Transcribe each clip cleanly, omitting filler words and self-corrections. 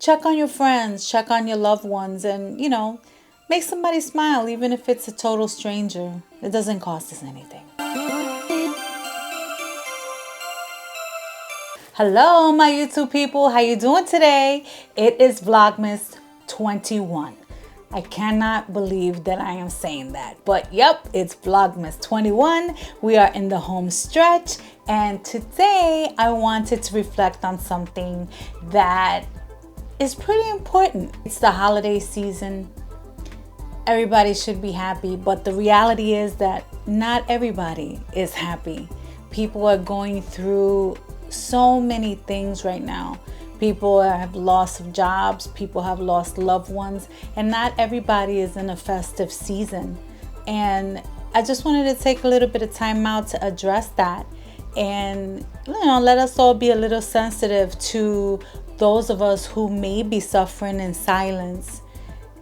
check on your friends, check on your loved ones, and, make somebody smile, even if it's a total stranger. It doesn't cost us anything. Hello, my YouTube people. How you doing today? It is Vlogmas 21. I cannot believe that I am saying that. But yep, it's Vlogmas 21. We are in the home stretch. And today I wanted to reflect on something that is pretty important. It's the holiday season. Everybody should be happy. But the reality is that not everybody is happy. People are going through so many things right now. People have lost jobs, people have lost loved ones, and not everybody is in a festive season. And I just wanted to take a little bit of time out to address that and let us all be a little sensitive to those of us who may be suffering in silence.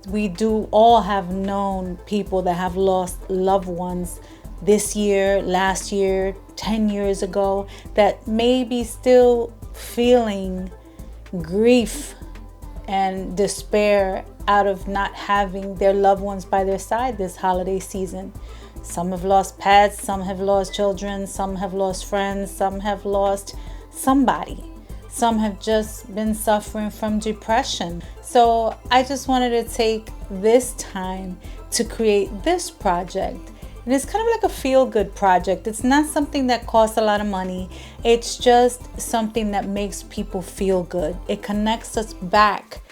We do all have known people that have lost loved ones this year, last year, 10 years ago, that may be still feeling grief and despair out of not having their loved ones by their side this holiday season. Some have lost pets, some have lost children, some have lost friends, some have lost somebody. Some have just been suffering from depression. So I just wanted to take this time to create this project. And it's kind of like a feel-good project. It's not something that costs a lot of money. It's just something that makes people feel good. It connects us back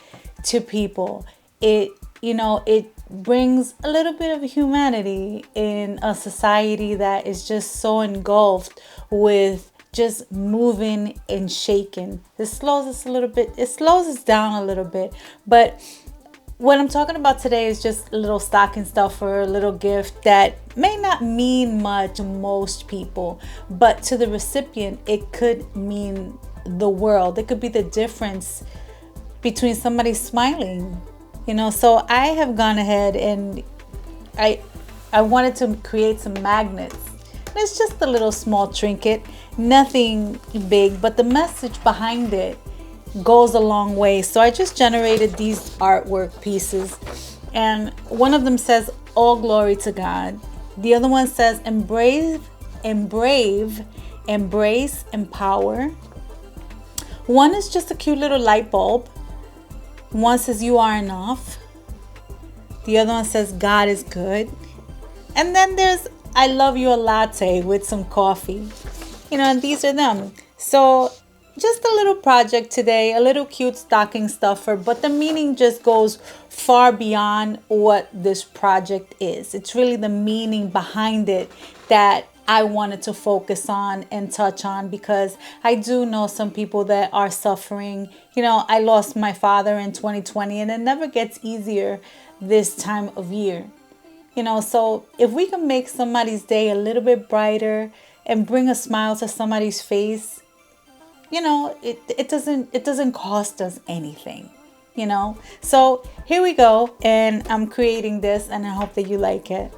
to people. It brings a little bit of humanity in a society that is just so engulfed with just moving and shaking. This slows us a little bit. It slows us down a little bit. But what I'm talking about today is just a little stocking stuffer, a little gift that may not mean much to most people, but to the recipient, it could mean the world. It could be the difference between somebody smiling, So I have gone ahead and I wanted to create some magnets. And it's just a little small trinket, nothing big, but the message behind it goes a long way. So I just generated these artwork pieces, and one of them says all glory to God. The other one says embrace, empower. One is just a cute little light bulb. One says you are enough. The other one says God is good. And then there's I love you a latte with some coffee. And these are them. So just a little project today, a little cute stocking stuffer, but the meaning just goes far beyond what this project is. It's really the meaning behind it that I wanted to focus on and touch on, because I do know some people that are suffering. I lost my father in 2020, and it never gets easier this time of year. So if we can make somebody's day a little bit brighter and bring a smile to somebody's face, it doesn't cost us anything, So here we go, and I'm creating this, and I hope that you like it.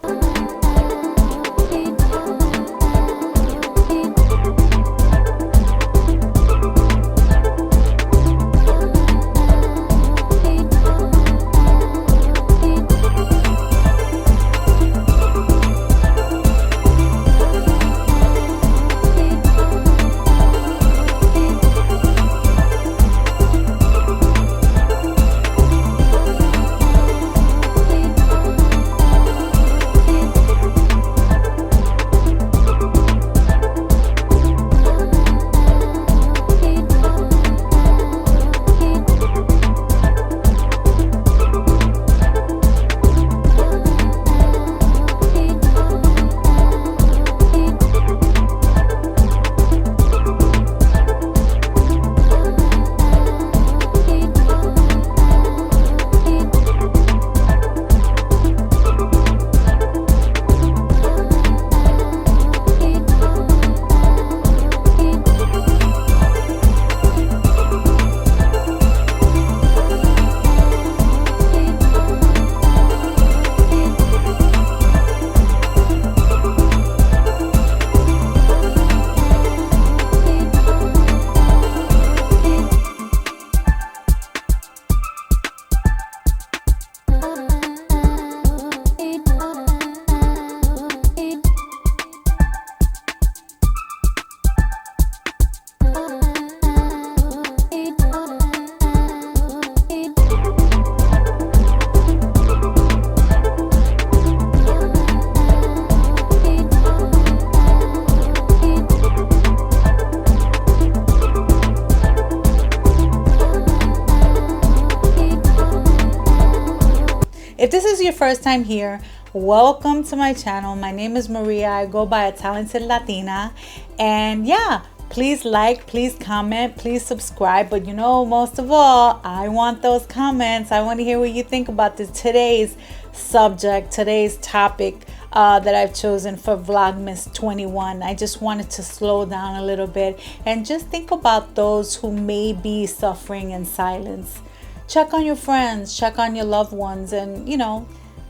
If this is your first time here, welcome to my channel. My name is Maria. I go by a talented Latina. And yeah, please like, please comment, please subscribe. But you know, most of all, I want those comments. I want to hear what you think about today's subject, today's topic that I've chosen for Vlogmas 21. I just wanted to slow down a little bit and just think about those who may be suffering in silence. Check on your friends, check on your loved ones, and, you know,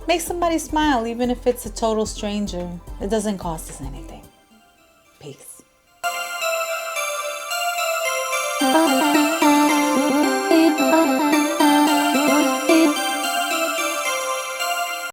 make somebody smile, even if it's a total stranger. It doesn't cost us anything. Peace.